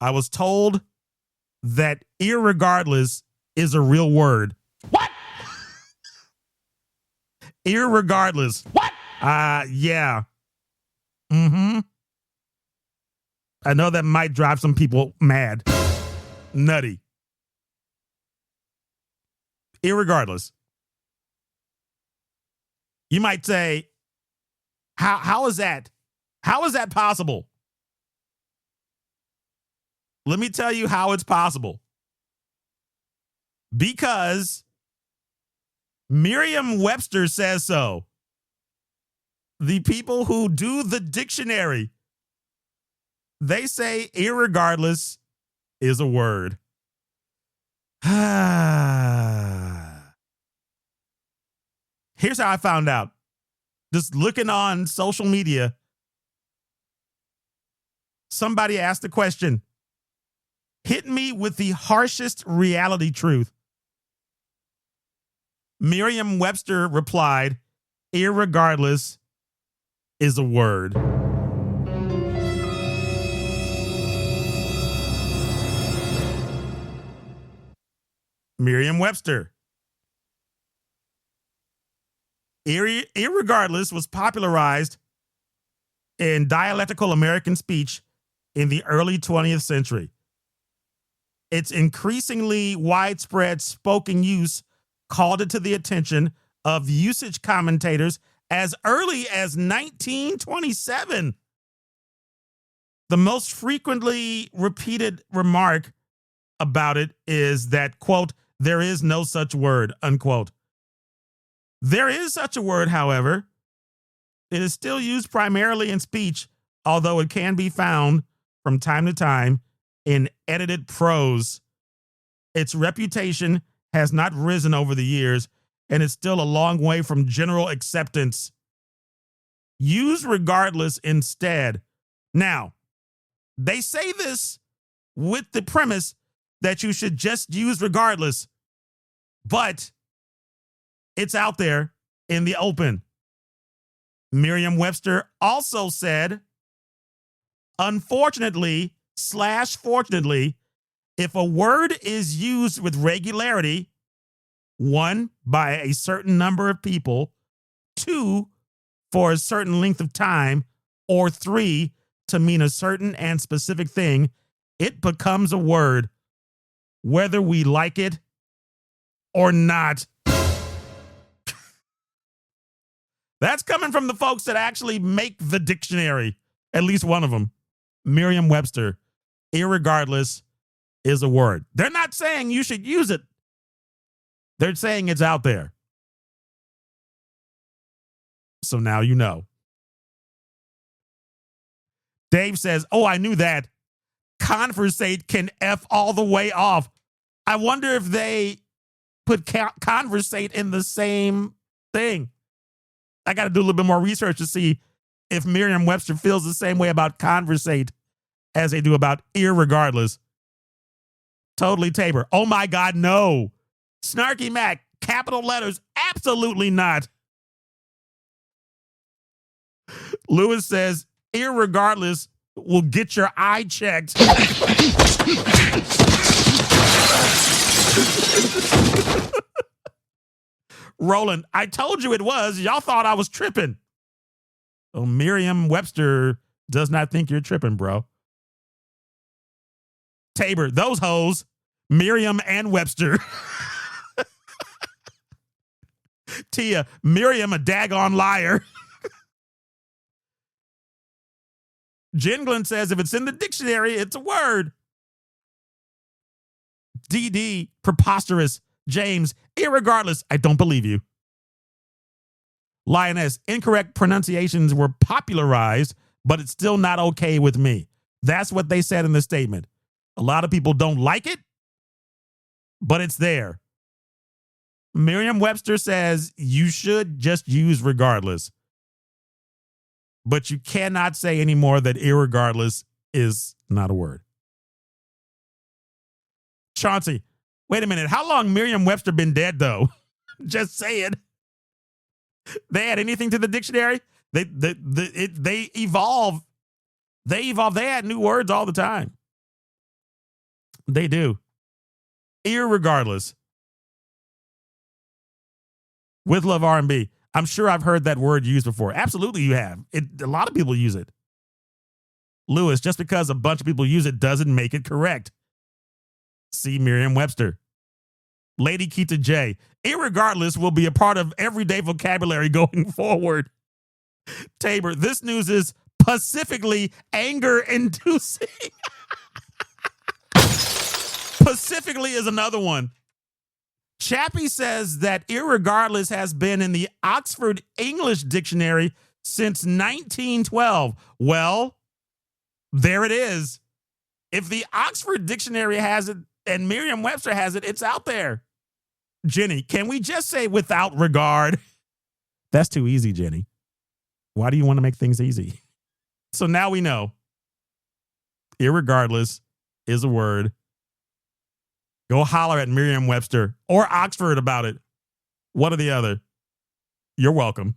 I was told that irregardless is a real word. What? Irregardless. What? Yeah. Mm-hmm. I know that might drive some people mad. Nutty. Irregardless. You might say, how is that? How is that possible? Let me tell you how it's possible. Because Merriam-Webster says so. The people who do the dictionary, they say irregardless is a word. Here's how I found out. Just looking on social media, somebody asked the question, hit me with the harshest reality truth. Merriam-Webster replied, irregardless is a word. Merriam-Webster. Irregardless was popularized in dialectical American speech in the early 20th century. Its increasingly widespread spoken use called it to the attention of usage commentators as early as 1927. The most frequently repeated remark about it is that, quote, there is no such word, unquote. There is such a word, however. It is still used primarily in speech, although it can be found from time to time in edited prose. Its reputation has not risen over the years, and it's still a long way from general acceptance. Use regardless instead. Now, they say this with the premise that you should just use regardless, but it's out there in the open. Merriam-Webster also said, unfortunately / fortunately, if a word is used with regularity, 1, by a certain number of people, 2, for a certain length of time, or 3, to mean a certain and specific thing, it becomes a word, whether we like it or not. That's coming from the folks that actually make the dictionary, at least one of them. Merriam-Webster, irregardless is a word. They're not saying you should use it. They're saying it's out there. So now you know. Dave says, oh, I knew that. Conversate can F all the way off. I wonder if they put conversate in the same thing. I got to do a little bit more research to see if Merriam-Webster feels the same way about conversate as they do about irregardless. Totally Tabor. Oh my God, no. Snarky Mac, capital letters, absolutely not. Lewis says, irregardless will get your eye checked. Roland, I told you it was. Y'all thought I was tripping. Oh, Merriam-Webster does not think you're tripping, bro. Tabor, those hoes, Merriam and Webster. Tia, Miriam, a daggone liar. Jenglen says if it's in the dictionary, it's a word. DD, preposterous. James, irregardless, I don't believe you. Lioness, incorrect pronunciations were popularized, but it's still not okay with me. That's what they said in the statement. A lot of people don't like it, but it's there. Merriam-Webster says you should just use regardless. But you cannot say anymore that irregardless is not a word. Chauncey, wait a minute. How long Merriam-Webster been dead, though? Just saying. They add anything to the dictionary? They evolve. They evolve. They add new words all the time. They do. Irregardless. With love R&B. I'm sure I've heard that word used before. Absolutely you have. A lot of people use it. Lewis, just because a bunch of people use it doesn't make it correct. See Merriam-Webster. Lady Keita J. Irregardless will be a part of everyday vocabulary going forward. Tabor, this news is pacifically anger-inducing. Pacifically is another one. Chappie says that irregardless has been in the Oxford English Dictionary since 1912. Well, there it is. If the Oxford Dictionary has it and Merriam-Webster has it, it's out there. Jenny, can we just say without regard? That's too easy, Jenny. Why do you want to make things easy? So now we know. Irregardless is a word. Go holler at Merriam-Webster or Oxford about it. One or the other. You're welcome.